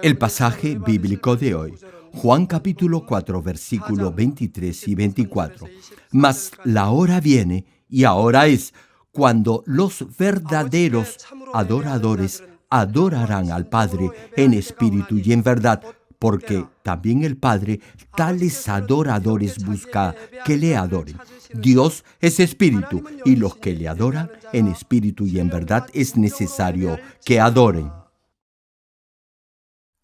El pasaje bíblico de hoy, Juan capítulo 4, versículos 23 y 24. Mas la hora viene, y ahora es, cuando los verdaderos adoradores adorarán al Padre en espíritu y en verdad, porque también el Padre tales adoradores busca que le adoren. Dios es espíritu, y los que le adoran en espíritu y en verdad es necesario que adoren.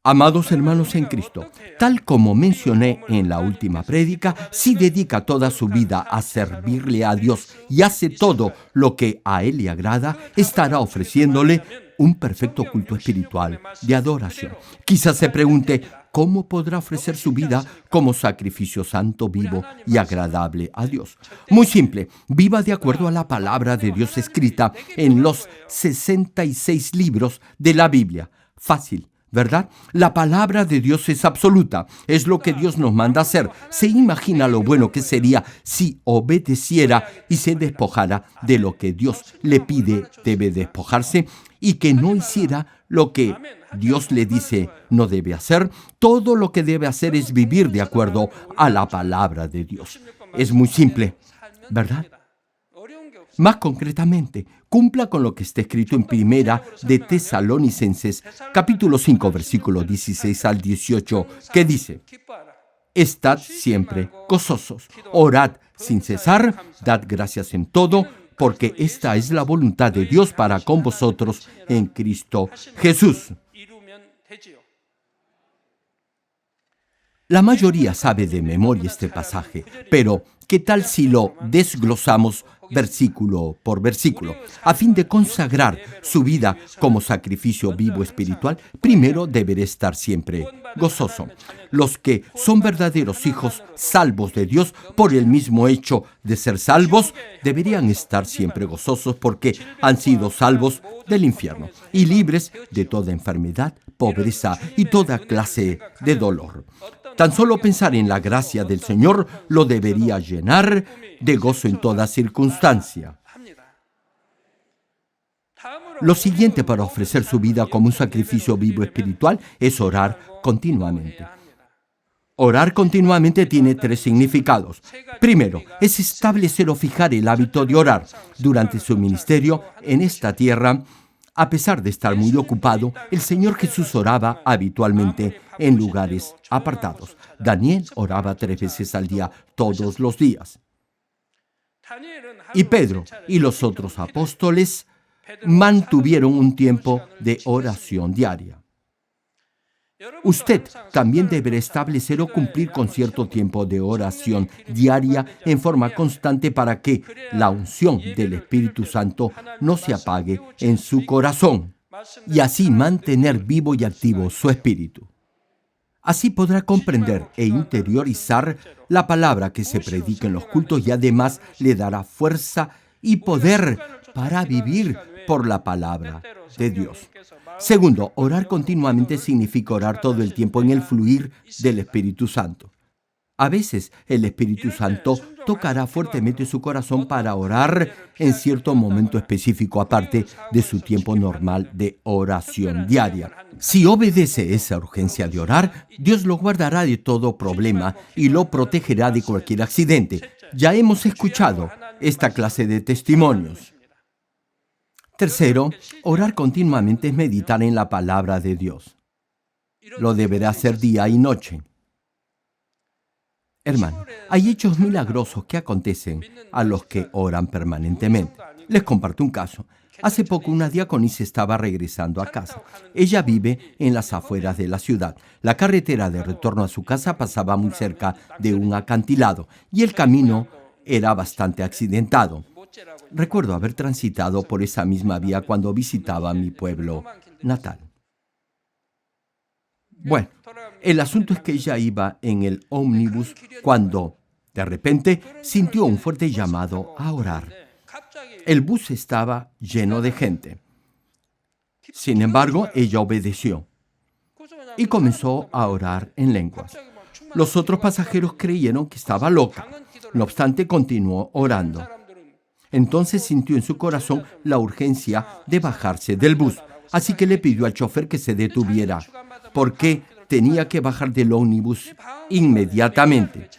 Amados hermanos en Cristo, tal como mencioné en la última prédica, si dedica toda su vida a servirle a Dios y hace todo lo que a Él le agrada, estará ofreciéndole un perfecto culto espiritual de adoración. Quizás se pregunte, ¿cómo podrá ofrecer su vida como sacrificio santo, vivo y agradable a Dios? Muy simple, viva de acuerdo a la palabra de Dios escrita en los 66 libros de la Biblia. Fácil, ¿verdad? La palabra de Dios es absoluta, es lo que Dios nos manda hacer. ¿Se imagina lo bueno que sería si obedeciera y se despojara de lo que Dios le pide debe despojarse y que no hiciera lo que Dios le dice no debe hacer? Todo lo que debe hacer es vivir de acuerdo a la palabra de Dios. Es muy simple, ¿verdad? Más concretamente, cumpla con lo que está escrito en Primera de Tesalonicenses, capítulo 5, versículos 16 al 18, que dice: Estad siempre gozosos, orad sin cesar, dad gracias en todo, porque esta es la voluntad de Dios para con vosotros en Cristo Jesús. La mayoría sabe de memoria este pasaje, pero ¿qué tal si lo desglosamos versículo por versículo? A fin de consagrar su vida como sacrificio vivo espiritual, primero deberá estar siempre gozoso. Los que son verdaderos hijos salvos de Dios por el mismo hecho de ser salvos, deberían estar siempre gozosos porque han sido salvos del infierno y libres de toda enfermedad, pobreza y toda clase de dolor. Tan solo pensar en la gracia del Señor lo debería llenar de gozo en toda circunstancia. Lo siguiente para ofrecer su vida como un sacrificio vivo espiritual es orar continuamente. Orar continuamente tiene tres significados. Primero, es establecer o fijar el hábito de orar. Durante su ministerio en esta tierra, a pesar de estar muy ocupado, el Señor Jesús oraba habitualmente en lugares apartados. Daniel oraba 3 veces al día, todos los días. Y Pedro y los otros apóstoles mantuvieron un tiempo de oración diaria. Usted también deberá establecer o cumplir con cierto tiempo de oración diaria en forma constante para que la unción del Espíritu Santo no se apague en su corazón y así mantener vivo y activo su espíritu. Así podrá comprender e interiorizar la palabra que se predica en los cultos y además le dará fuerza y poder para vivir por la palabra de Dios. Segundo, orar continuamente significa orar todo el tiempo en el fluir del Espíritu Santo. A veces el Espíritu Santo tocará fuertemente su corazón para orar en cierto momento específico aparte de su tiempo normal de oración diaria. Si obedece esa urgencia de orar, Dios lo guardará de todo problema y lo protegerá de cualquier accidente. Ya hemos escuchado esta clase de testimonios. Tercero, orar continuamente es meditar en la palabra de Dios. Lo deberá hacer día y noche. Hermano, hay hechos milagrosos que acontecen a los que oran permanentemente. Les comparto un caso. Hace poco una diaconisa estaba regresando a casa. Ella vive en las afueras de la ciudad. La carretera de retorno a su casa pasaba muy cerca de un acantilado y el camino era bastante accidentado. Recuerdo haber transitado por esa misma vía cuando visitaba mi pueblo natal. Bueno, el asunto es que ella iba en el ómnibus cuando, de repente, sintió un fuerte llamado a orar. El bus estaba lleno de gente. Sin embargo, ella obedeció y comenzó a orar en lenguas. Los otros pasajeros creyeron que estaba loca. No obstante, continuó orando. Entonces sintió en su corazón la urgencia de bajarse del bus. así que le pidió al chofer que se detuviera, porque tenía que bajar del ómnibus inmediatamente.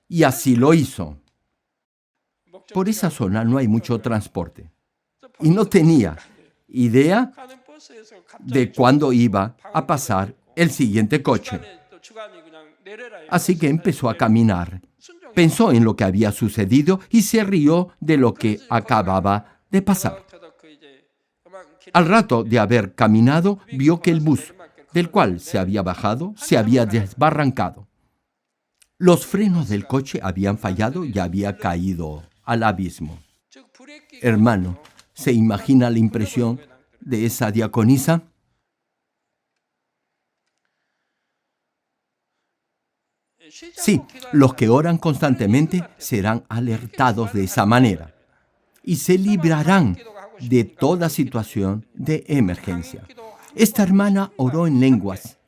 Y así lo hizo. Por esa zona no hay mucho transporte. Y no tenía idea de cuándo iba a pasar el siguiente coche. Así que empezó a caminar. Pensó en lo que había sucedido y se rió de lo que acababa de pasar. Al rato de haber caminado, vio que el bus del cual se había bajado se había desbarrancado. Los frenos del coche habían fallado y había caído al abismo. Hermano, ¿se imagina la impresión de esa diaconisa? Sí, los que oran constantemente serán alertados de esa manera y se librarán de toda situación de emergencia. Esta hermana oró en lenguas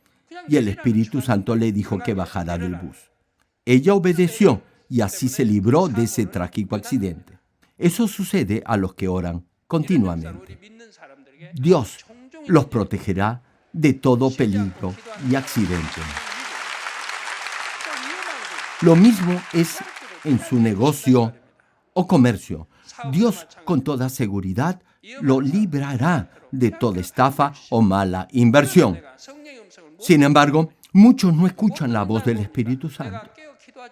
y el Espíritu Santo le dijo que bajara del bus. Ella obedeció y así se libró de ese trágico accidente. Eso sucede a los que oran continuamente. Dios los protegerá de todo peligro y accidente. Lo mismo es en su negocio o comercio. Dios, con toda seguridad, lo librará de toda estafa o mala inversión. Sin embargo, muchos no escuchan la voz del Espíritu Santo.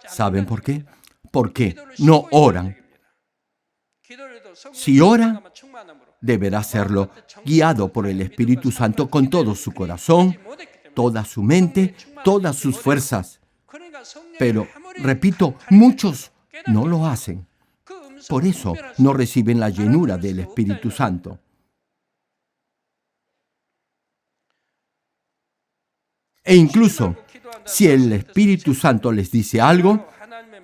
¿Saben por qué? Porque no oran. Si ora, deberá hacerlo guiado por el Espíritu Santo con todo su corazón, toda su mente, todas sus fuerzas. Pero, repito, muchos no lo hacen. Por eso no reciben la llenura del Espíritu Santo. E incluso, si el Espíritu Santo les dice algo,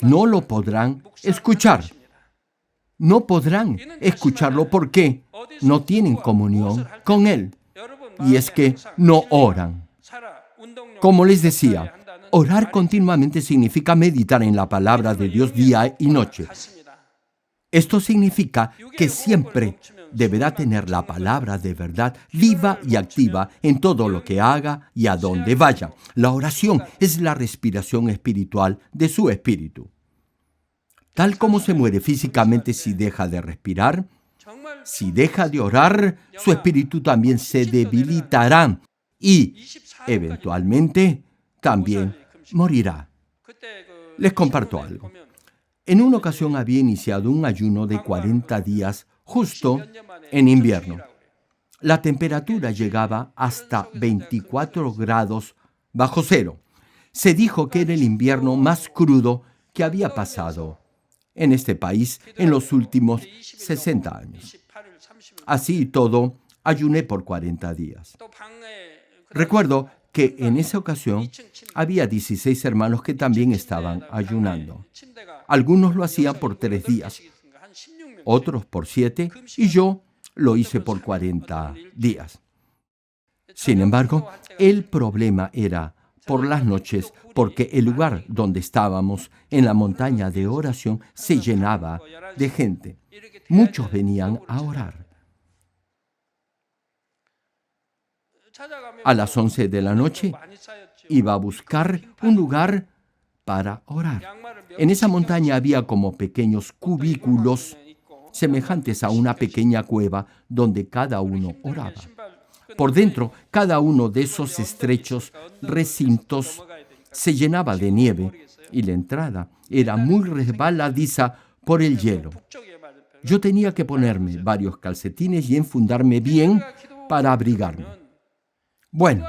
no lo podrán escuchar. No podrán escucharlo porque no tienen comunión con Él. Y es que no oran. Como les decía, orar continuamente significa meditar en la palabra de Dios día y noche. Esto significa que siempre deberá tener la palabra de verdad viva y activa en todo lo que haga y a donde vaya. La oración es la respiración espiritual de su espíritu. Tal como se muere físicamente si deja de respirar, si deja de orar, su espíritu también se debilitará y, eventualmente, también morirá. Les comparto algo. En una ocasión había iniciado un ayuno de 40 días justo en invierno. La temperatura llegaba hasta 24 grados bajo cero. Se dijo que era el invierno más crudo que había pasado en este país en los últimos 60 años. Así y todo, ayuné por 40 días. Recuerdo que en esa ocasión había 16 hermanos que también estaban ayunando. Algunos lo hacían por 3 días, otros por 7, y yo lo hice por 40 días. Sin embargo, el problema era por las noches, porque el lugar donde estábamos, en la montaña de oración, se llenaba de gente. Muchos venían a orar. A las 11 de la noche iba a buscar un lugar para orar. En esa montaña había como pequeños cubículos semejantes a una pequeña cueva donde cada uno oraba. Por dentro, cada uno de esos estrechos recintos se llenaba de nieve y la entrada era muy resbaladiza por el hielo. Yo tenía que ponerme varios calcetines y enfundarme bien para abrigarme. Bueno,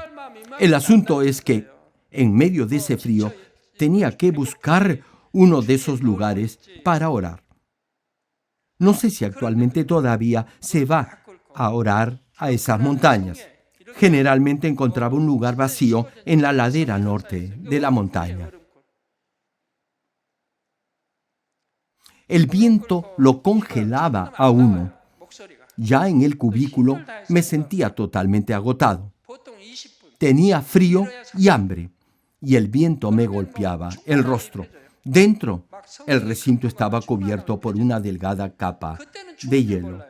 el asunto es que en medio de ese frío tenía que buscar uno de esos lugares para orar. No sé si actualmente todavía se va a orar a esas montañas. Generalmente encontraba un lugar vacío en la ladera norte de la montaña. El viento lo congelaba a uno. Ya en el cubículo me sentía totalmente agotado. Tenía frío y hambre, y el viento me golpeaba el rostro. Dentro, el recinto estaba cubierto por una delgada capa de hielo.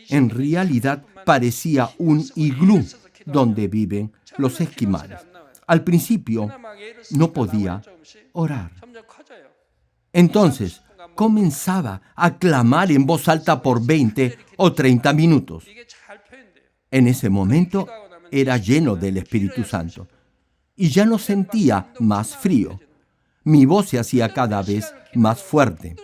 En realidad parecía un iglú donde viven los esquimales. Al principio no podía orar. Entonces comenzaba a clamar en voz alta por 20 o 30 minutos. En ese momento era lleno del Espíritu Santo y ya no sentía más frío. Mi voz se hacía cada vez más fuerte.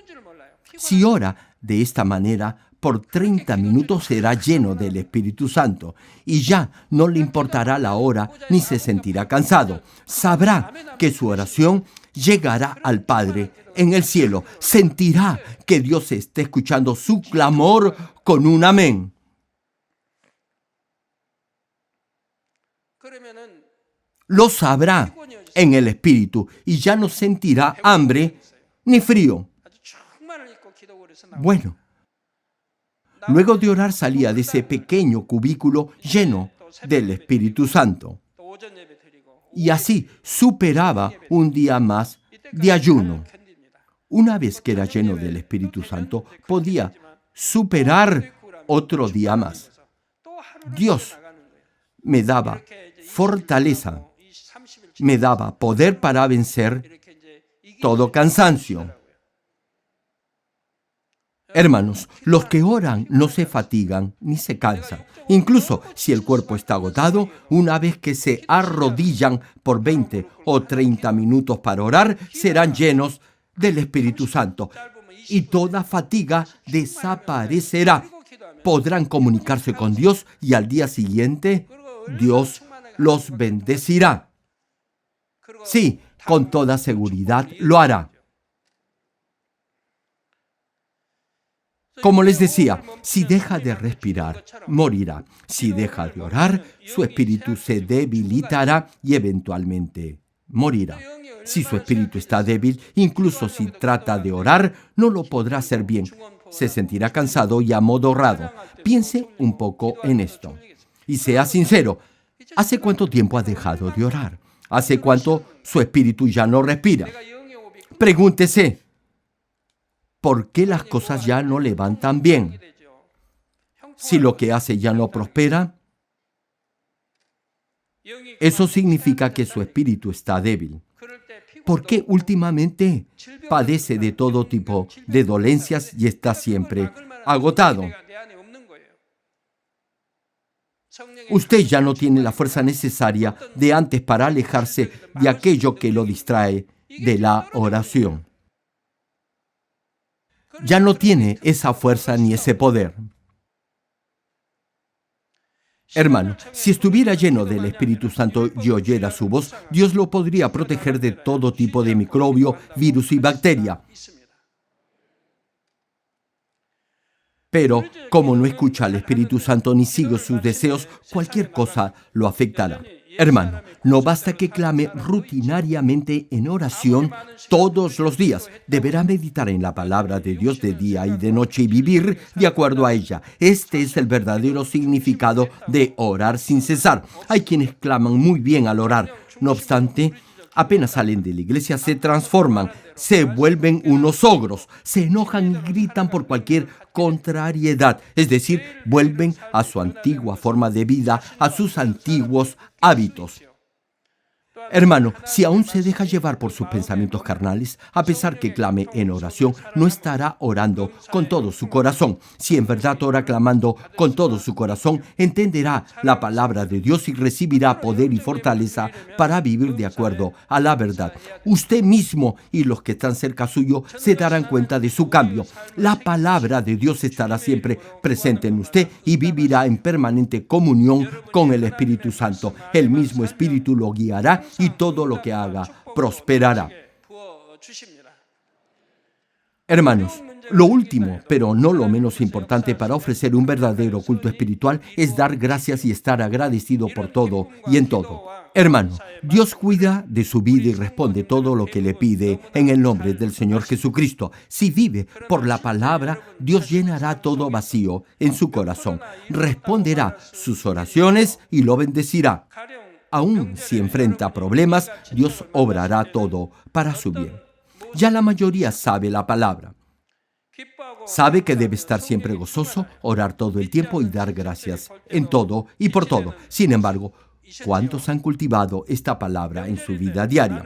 Si ora de esta manera, por 30 minutos será lleno del Espíritu Santo y ya no le importará la hora ni se sentirá cansado. Sabrá que su oración llegará al Padre en el cielo. Sentirá que Dios está escuchando su clamor con un amén. Lo sabrá en el Espíritu y ya no sentirá hambre ni frío. Bueno, luego de orar salía de ese pequeño cubículo lleno del Espíritu Santo. Y así superaba un día más de ayuno. Una vez que era lleno del Espíritu Santo, podía superar otro día más. Dios me daba fortaleza, me daba poder para vencer todo cansancio. Hermanos, los que oran no se fatigan ni se cansan. Incluso si el cuerpo está agotado, una vez que se arrodillan por 20 o 30 minutos para orar, serán llenos del Espíritu Santo y toda fatiga desaparecerá. Podrán comunicarse con Dios y al día siguiente Dios los bendecirá. Sí, con toda seguridad lo hará. Como les decía, si deja de respirar, morirá. Si deja de orar, su espíritu se debilitará y eventualmente morirá. Si su espíritu está débil, incluso si trata de orar, no lo podrá hacer bien. Se sentirá cansado y amodorrado. Piense un poco en esto. Y sea sincero, ¿hace cuánto tiempo ha dejado de orar? ¿Hace cuánto su espíritu ya no respira? Pregúntese, ¿por qué las cosas ya no le van tan bien? Si lo que hace ya no prospera, eso significa que su espíritu está débil. ¿Por qué últimamente padece de todo tipo de dolencias y está siempre agotado? Usted ya no tiene la fuerza necesaria de antes para alejarse de aquello que lo distrae de la oración. Ya no tiene esa fuerza ni ese poder. Hermano, si estuviera lleno del Espíritu Santo y oyera su voz, Dios lo podría proteger de todo tipo de microbio, virus y bacteria. Pero, como no escucha al Espíritu Santo ni sigue sus deseos, cualquier cosa lo afectará. Hermano, no basta que clame rutinariamente en oración todos los días. Deberá meditar en la palabra de Dios de día y de noche y vivir de acuerdo a ella. Este es el verdadero significado de orar sin cesar. Hay quienes claman muy bien al orar. No obstante, apenas salen de la iglesia, se transforman, se vuelven unos ogros, se enojan y gritan por cualquier contrariedad, es decir, vuelven a su antigua forma de vida, a sus antiguos hábitos. Hermano, si aún se deja llevar por sus pensamientos carnales, a pesar que clame en oración, no estará orando con todo su corazón. Si en verdad ora clamando con todo su corazón, entenderá la palabra de Dios y recibirá poder y fortaleza para vivir de acuerdo a la verdad. Usted mismo y los que están cerca suyo se darán cuenta de su cambio. La palabra de Dios estará siempre presente en usted y vivirá en permanente comunión con el Espíritu Santo. El mismo Espíritu lo guiará y todo lo que haga prosperará. Hermanos, lo último, pero no lo menos importante para ofrecer un verdadero culto espiritual es dar gracias y estar agradecido por todo y en todo. Hermano, Dios cuida de su vida y responde todo lo que le pide en el nombre del Señor Jesucristo. Si vive por la palabra, Dios llenará todo vacío en su corazón, responderá sus oraciones y lo bendecirá. Aún si enfrenta problemas, Dios obrará todo para su bien. Ya la mayoría sabe la palabra. Sabe que debe estar siempre gozoso, orar todo el tiempo y dar gracias en todo y por todo. Sin embargo, ¿cuántos han cultivado esta palabra en su vida diaria?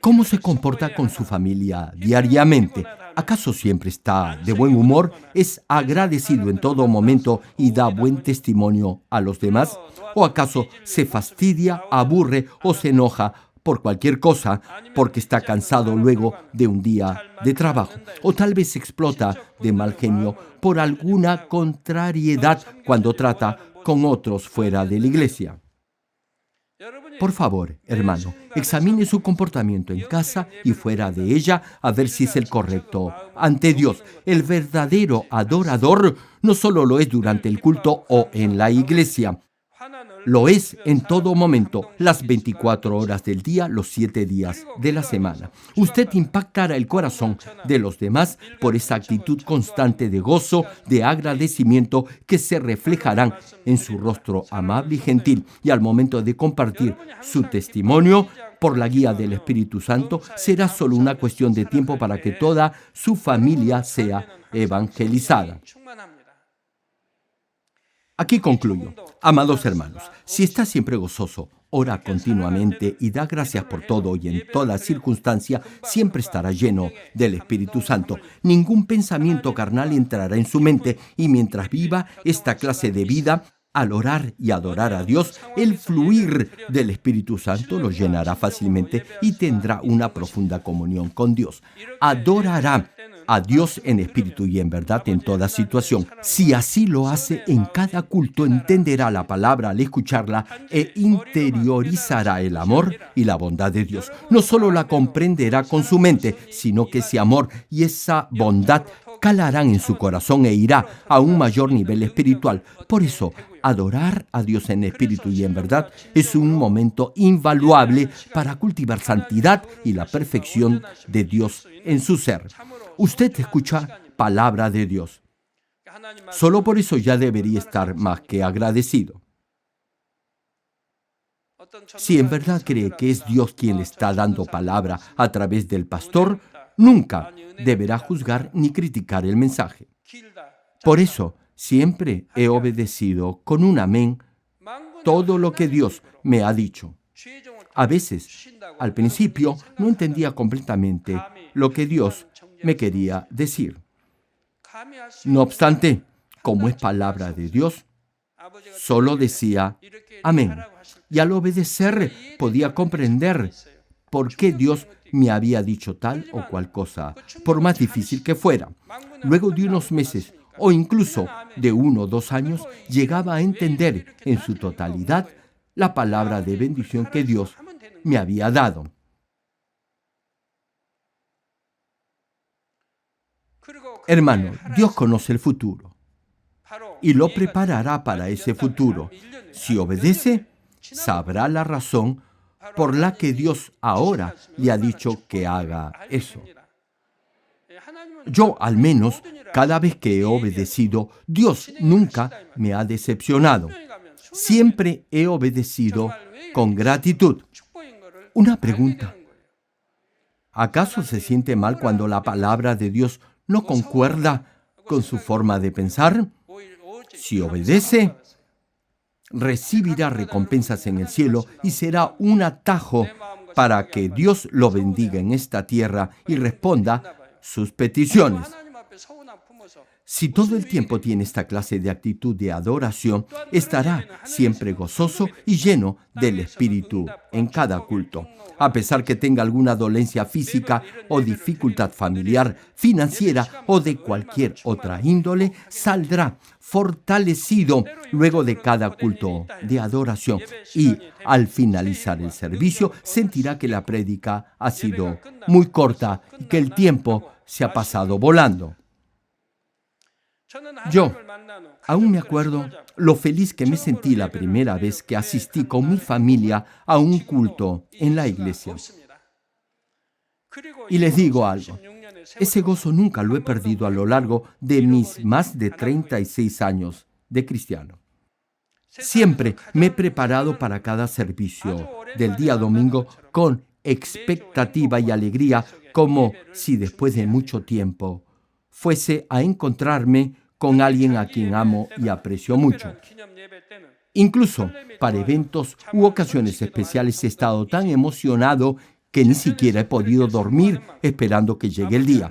¿Cómo se comporta con su familia diariamente? ¿Acaso siempre está de buen humor? ¿Es agradecido en todo momento y da buen testimonio a los demás? ¿O acaso se fastidia, aburre o se enoja por cualquier cosa porque está cansado luego de un día de trabajo? O tal vez explota de mal genio por alguna contrariedad cuando trata con otros fuera de la iglesia. Por favor, hermano, examine su comportamiento en casa y fuera de ella a ver si es el correcto ante Dios. El verdadero adorador no solo lo es durante el culto o en la iglesia, lo es en todo momento, las 24 horas del día, los 7 días de la semana. Usted impactará el corazón de los demás por esa actitud constante de gozo, de agradecimiento que se reflejarán en su rostro amable y gentil. Y al momento de compartir su testimonio, por la guía del Espíritu Santo, será solo una cuestión de tiempo para que toda su familia sea evangelizada. Aquí concluyo. Amados hermanos, si está siempre gozoso, ora continuamente y da gracias por todo y en toda circunstancia, siempre estará lleno del Espíritu Santo. Ningún pensamiento carnal entrará en su mente y mientras viva esta clase de vida, al orar y adorar a Dios, el fluir del Espíritu Santo lo llenará fácilmente y tendrá una profunda comunión con Dios. Adorará a Dios en espíritu y en verdad en toda situación. Si así lo hace en cada culto, entenderá la palabra al escucharla e interiorizará el amor y la bondad de Dios. No solo la comprenderá con su mente, sino que ese amor y esa bondad calarán en su corazón e irá a un mayor nivel espiritual. Por eso, adorar a Dios en espíritu y en verdad es un momento invaluable para cultivar santidad y la perfección de Dios en su ser. Usted escucha palabra de Dios. Solo por eso ya debería estar más que agradecido. Si en verdad cree que es Dios quien le está dando palabra a través del pastor, nunca deberá juzgar ni criticar el mensaje. Por eso, siempre he obedecido con un amén todo lo que Dios me ha dicho. A veces, al principio, no entendía completamente lo que Dios me quería decir. No obstante, como es palabra de Dios, solo decía amén. Y al obedecer podía comprender por qué Dios me había dicho tal o cual cosa, por más difícil que fuera. Luego de unos meses o incluso de 1 o 2 años, llegaba a entender en su totalidad la palabra de bendición que Dios me había dado. Hermano, Dios conoce el futuro y lo preparará para ese futuro. Si obedece, sabrá la razón por la que Dios ahora le ha dicho que haga eso. Yo, al menos, cada vez que he obedecido, Dios nunca me ha decepcionado. Siempre he obedecido con gratitud. Una pregunta. ¿Acaso se siente mal cuando la palabra de Dios no concuerda con su forma de pensar? Si obedece, recibirá recompensas en el cielo y será un atajo para que Dios lo bendiga en esta tierra y responda sus peticiones. Si todo el tiempo tiene esta clase de actitud de adoración, estará siempre gozoso y lleno del Espíritu en cada culto. A pesar que tenga alguna dolencia física o dificultad familiar, financiera o de cualquier otra índole, saldrá fortalecido luego de cada culto de adoración y al finalizar el servicio sentirá que la prédica ha sido muy corta y que el tiempo se ha pasado volando. Yo aún me acuerdo lo feliz que me sentí la primera vez que asistí con mi familia a un culto en la iglesia. Y les digo algo, ese gozo nunca lo he perdido a lo largo de mis más de 36 años de cristiano. Siempre me he preparado para cada servicio del día domingo con expectativa y alegría, como si después de mucho tiempo fuese a encontrarme con alguien a quien amo y aprecio mucho. Incluso para eventos u ocasiones especiales he estado tan emocionado que ni siquiera he podido dormir esperando que llegue el día.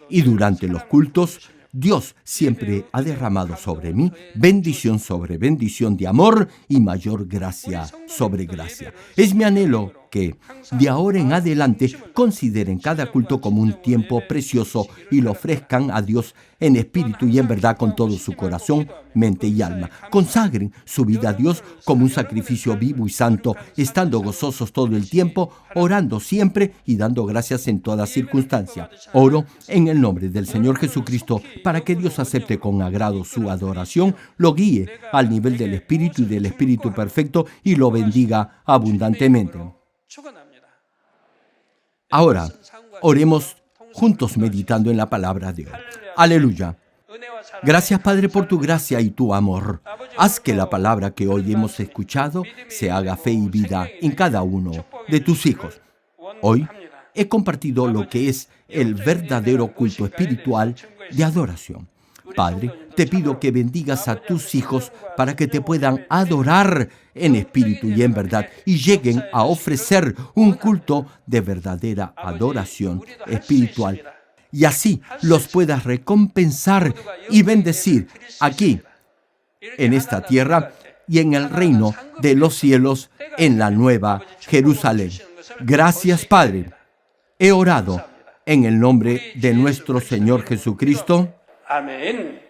Y durante los cultos, Dios siempre ha derramado sobre mí bendición sobre bendición de amor y mayor gracia sobre gracia. Es mi anhelo que, de ahora en adelante, consideren cada culto como un tiempo precioso y lo ofrezcan a Dios en espíritu y en verdad con todo su corazón, mente y alma. Consagren su vida a Dios como un sacrificio vivo y santo, estando gozosos todo el tiempo, orando siempre y dando gracias en toda circunstancia. Oro en el nombre del Señor Jesucristo para que Dios acepte con agrado su adoración, lo guíe al nivel del Espíritu y del Espíritu perfecto y lo bendiga abundantemente. Ahora, oremos juntos meditando en la palabra de Dios. Aleluya. Gracias, Padre, por tu gracia y tu amor. Haz que la palabra que hoy hemos escuchado se haga fe y vida en cada uno de tus hijos. Hoy he compartido lo que es el verdadero culto espiritual de adoración. Padre, te pido que bendigas a tus hijos para que te puedan adorar en espíritu y en verdad y lleguen a ofrecer un culto de verdadera adoración espiritual. Y así los puedas recompensar y bendecir aquí, en esta tierra y en el reino de los cielos, en la nueva Jerusalén. Gracias, Padre. He orado en el nombre de nuestro Señor Jesucristo. Amén.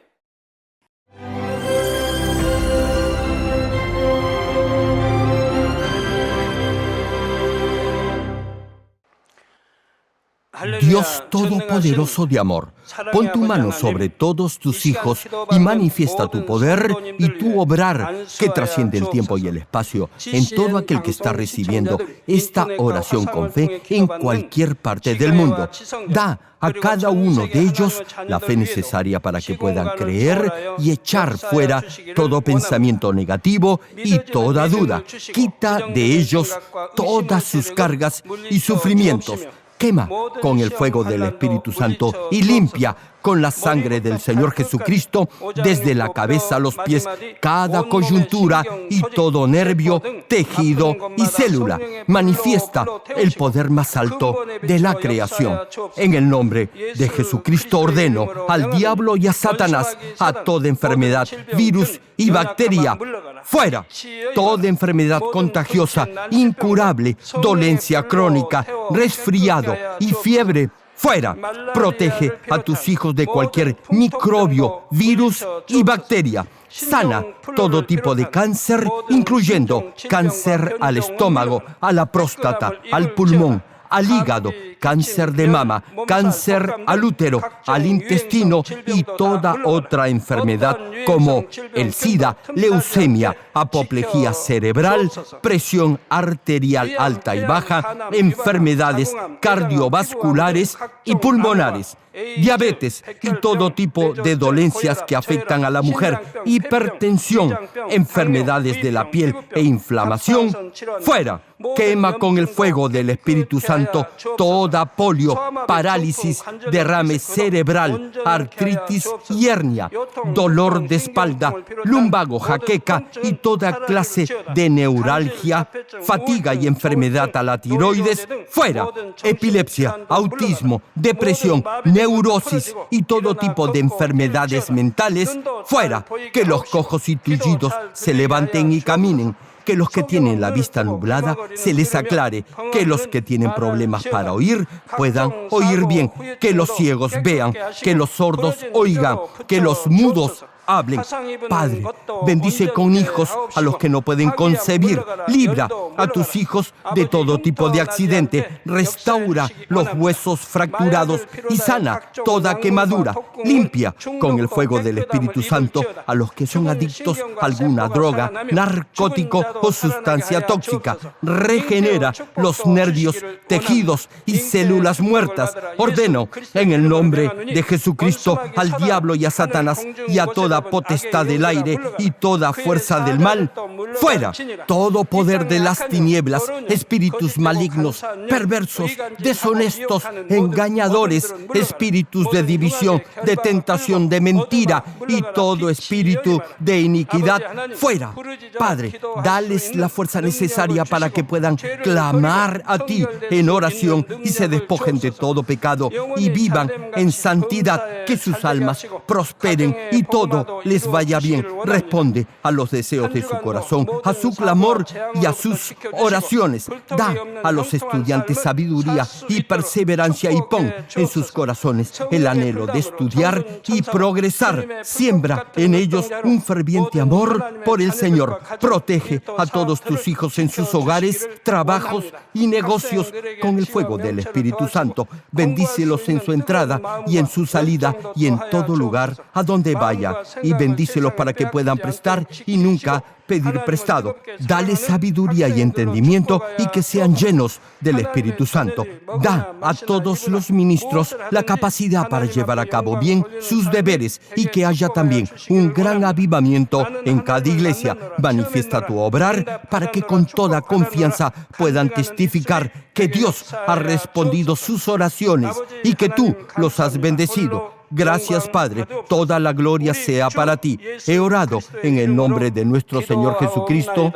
Dios Todopoderoso de amor, pon tu mano sobre todos tus hijos y manifiesta tu poder y tu obrar que trasciende el tiempo y el espacio en todo aquel que está recibiendo esta oración con fe en cualquier parte del mundo. Da a cada uno de ellos la fe necesaria para que puedan creer y echar fuera todo pensamiento negativo y toda duda. Quita de ellos todas sus cargas y sufrimientos. Quema con el fuego del Espíritu Santo y limpia con la sangre del Señor Jesucristo desde la cabeza a los pies cada coyuntura y todo nervio, tejido y célula. Manifiesta el poder más alto de la creación. En el nombre de Jesucristo ordeno al diablo y a Satanás, a toda enfermedad, virus y bacteria, fuera. Toda enfermedad contagiosa, incurable, dolencia crónica, resfriado y fiebre, fuera. Protege a tus hijos de cualquier microbio, virus y bacteria. Sana todo tipo de cáncer, incluyendo cáncer al estómago, a la próstata, al pulmón, al hígado, cáncer de mama, cáncer al útero, al intestino y toda otra enfermedad como el SIDA, leucemia, apoplejía cerebral, presión arterial alta y baja, enfermedades cardiovasculares y pulmonares, diabetes y todo tipo de dolencias que afectan a la mujer, hipertensión, enfermedades de la piel e inflamación, fuera. Quema con el fuego del Espíritu Santo toda polio, parálisis, derrame cerebral, artritis y hernia, dolor de espalda, lumbago, jaqueca y toda clase de neuralgia, fatiga y enfermedad a la tiroides, fuera. Epilepsia, autismo, depresión, neurosis y todo tipo de enfermedades mentales, fuera. Que los cojos y tullidos se levanten y caminen. Que los que tienen la vista nublada se les aclare, que los que tienen problemas para oír puedan oír bien, que los ciegos vean, que los sordos oigan, que los mudos hablen. Padre, bendice con hijos a los que no pueden concebir. Libra a tus hijos de todo tipo de accidente. Restaura los huesos fracturados y sana toda quemadura. Limpia con el fuego del Espíritu Santo a los que son adictos a alguna droga, narcótico o sustancia tóxica. Regenera los nervios, tejidos y células muertas. Ordeno en el nombre de Jesucristo al diablo y a Satanás y a toda toda potestad del aire y toda fuerza del mal. Fuera todo poder de las tinieblas, espíritus malignos, perversos, deshonestos, engañadores, espíritus de división, de tentación, de mentira y todo espíritu de iniquidad. Fuera, Padre, dales la fuerza necesaria para que puedan clamar a ti en oración y se despojen de todo pecado y vivan en santidad, que sus almas prosperen y todo les vaya bien. Responde a los deseos de su corazón, a su clamor y a sus oraciones. Da a los estudiantes sabiduría y perseverancia y pon en sus corazones el anhelo de estudiar y progresar. Siembra en ellos un ferviente amor por el Señor. Protege a todos tus hijos en sus hogares, trabajos y negocios con el fuego del Espíritu Santo. Bendícelos en su entrada y en su salida y en todo lugar a donde vaya. Y bendícelos para que puedan prestar y nunca pedir prestado. Dale sabiduría y entendimiento y que sean llenos del Espíritu Santo. Da a todos los ministros la capacidad para llevar a cabo bien sus deberes y que haya también un gran avivamiento en cada iglesia. Manifiesta tu obrar para que con toda confianza puedan testificar que Dios ha respondido sus oraciones y que tú los has bendecido. Gracias, Padre. Toda la gloria sea para ti. He orado en el nombre de nuestro Señor Jesucristo.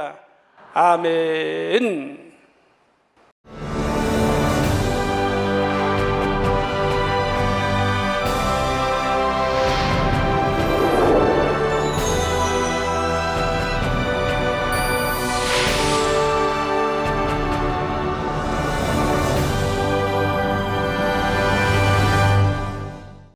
아멘.